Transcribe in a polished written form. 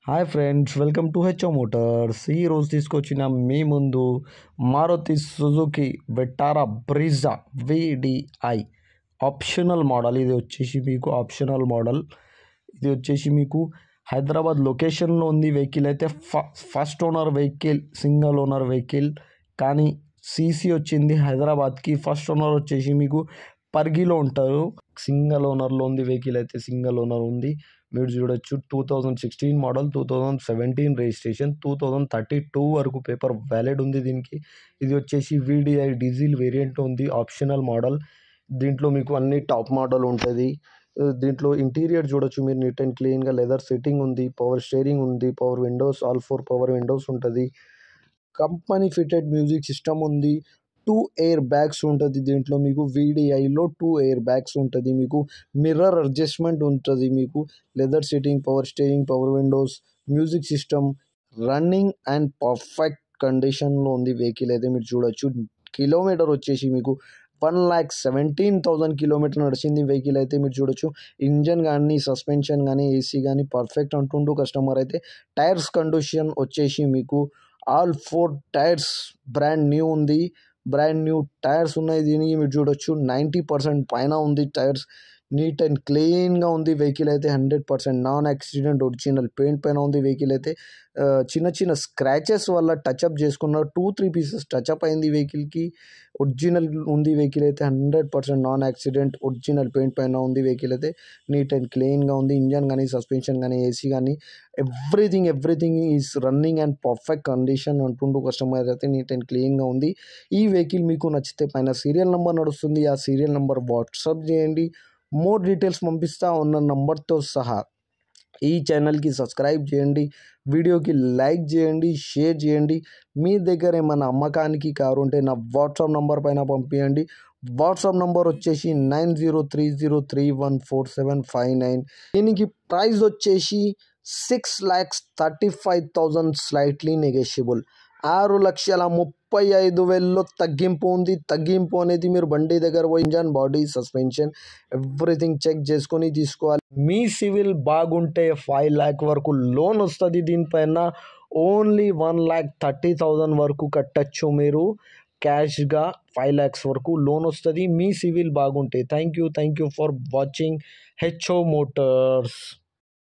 Hi friends, welcome to HO motors. ఈరోజు తీసుకొచ్చిన మీ ముందు Maruti Suzuki Vitara Brezza VDI optional model. ఇది వచ్చేసి మీకు హైదరాబాద్ లొకేషన్లో ఉంది. వెహికల్ అయితే first owner vehicle, single owner vehicle, కానీ సీసీ వచ్చింది హైదరాబాద్కి. ఫస్ట్ ఓనర్ వచ్చేసి మీకు పర్గిలో ఉంటారు. సింగిల్ ఓనర్లో ఉంది వెహికల్, అయితే సింగిల్ ఓనర్ ఉంది. మీరు చూడొచ్చు 2016 మోడల్, 2017 రిజిస్ట్రేషన్, 2032 వరకు పేపర్ వ్యాలిడ్ ఉంది దీనికి. ఇది వచ్చేసి వీడిఐ డీజిల్ వేరియంట్ ఉంది, ఆప్షనల్ మోడల్. దీంట్లో మీకు అన్ని టాప్ మోడల్ ఉంటుంది. దీంట్లో ఇంటీరియర్ చూడొచ్చు మీరు, నీట్ అండ్ క్లీన్గా లెదర్ సిట్టింగ్ ఉంది, పవర్ స్టీరింగ్ ఉంది, power Windows, all 4 power Windows ఉంటుంది. కంపెనీ ఫిటెడ్ మ్యూజిక్ సిస్టమ్ ఉంది. 2 ఎయిర్ బ్యాగ్స్ ఉంటుంది దీంట్లో మీకు. వీడిఐలో 2 ఎయిర్ బ్యాగ్స్ ఉంటుంది మీకు. మిర్రర్ అడ్జస్ట్మెంట్ ఉంటుంది మీకు. Leather sitting, power steering, power Windows, music system, running and perfect కండిషన్లో ఉంది వెహికల్ అయితే మీరు చూడొచ్చు. కిలోమీటర్ వచ్చేసి మీకు 1,17,000 కిలోమీటర్ నడిచింది వెహికల్ అయితే మీరు చూడొచ్చు. ఇంజన్ కానీ, సస్పెన్షన్ కానీ, ఏసీ కానీ పర్ఫెక్ట్ అంటుండు కస్టమర్ అయితే. టైర్స్ కండిషన్ వచ్చేసి మీకు ఆల్ 4 టైర్స్ బ్రాండ్ న్యూ ఉంది. బ్రాండ్ న్యూ టైర్స్ ఉన్నాయి దీనికి మీరు చూడొచ్చు. 90% పైన ఉంది టైర్స్. నీట్ అండ్ క్లీన్గా ఉంది వెహికల్ అయితే. 100% నాన్ యాక్సిడెంట్ ఒరిజినల్ పెయింట్ పైన ఉంది వెహికల్ అయితే. చిన్న చిన్న స్క్రాచెస్ వల్ల టచ్అప్ చేసుకున్నారు. 2-3 పీసెస్ టచ్అప్ అయింది వెహికల్కి. ఒరిజినల్ ఉంది వెహికల్ అయితే. 100% నాన్ యాక్సిడెంట్ ఒరిజినల్ పెయింట్ పైన ఉంది వెహికల్ అయితే. నీట్ అండ్ క్లీన్గా ఉంది. ఇంజన్ కానీ, సస్పెన్షన్ కానీ, ఏసీ కానీ, everything is running and perfect condition అంటుండు కస్టమర్ అయితే. నీట్ అండ్ క్లీన్గా ఉంది. ఈ వెహికల్ మీకు నచ్చితే పైన సీరియల్ నెంబర్ నడుస్తుంది, ఆ సీరియల్ నెంబర్ వాట్సాప్ చేయండి. మోర్ డీటెయిల్స్ పంపిస్తా ఉన్న నంబర్తో సహా. ఈ ఛానల్కి సబ్స్క్రైబ్ చేయండి, వీడియోకి లైక్ చేయండి, షేర్ చేయండి. మీ దగ్గర ఏమైనా అమ్మకానికి కారు ఉంటే నా వాట్సాప్ నంబర్ పైన పంపించండి. వాట్సాప్ నంబర్ వచ్చేసి 9030314759. దీనికి ప్రైస్ వచ్చేసి 6,35,000 స్లైట్లీ నెగోషియబుల్. 6,35,000లో తగ్గింపు ఉంది. తగ్గింపు అనేది మీరు బండి దగ్గర పోయి engine, body, suspension everything check చేసుకొని తీసుకోవాలి. మీ సివిల్ బాగుంటే 5 lakh వరకు లోన్ వస్తుంది దీనిపైన. ఓన్లీ 1,30,000 వరకు కట్టచ్చు మీరు క్యాష్గా. 5 lakhs వరకు లోన్ వస్తుంది మీ సివిల్ బాగుంటే. Thank you for watching HO Motors.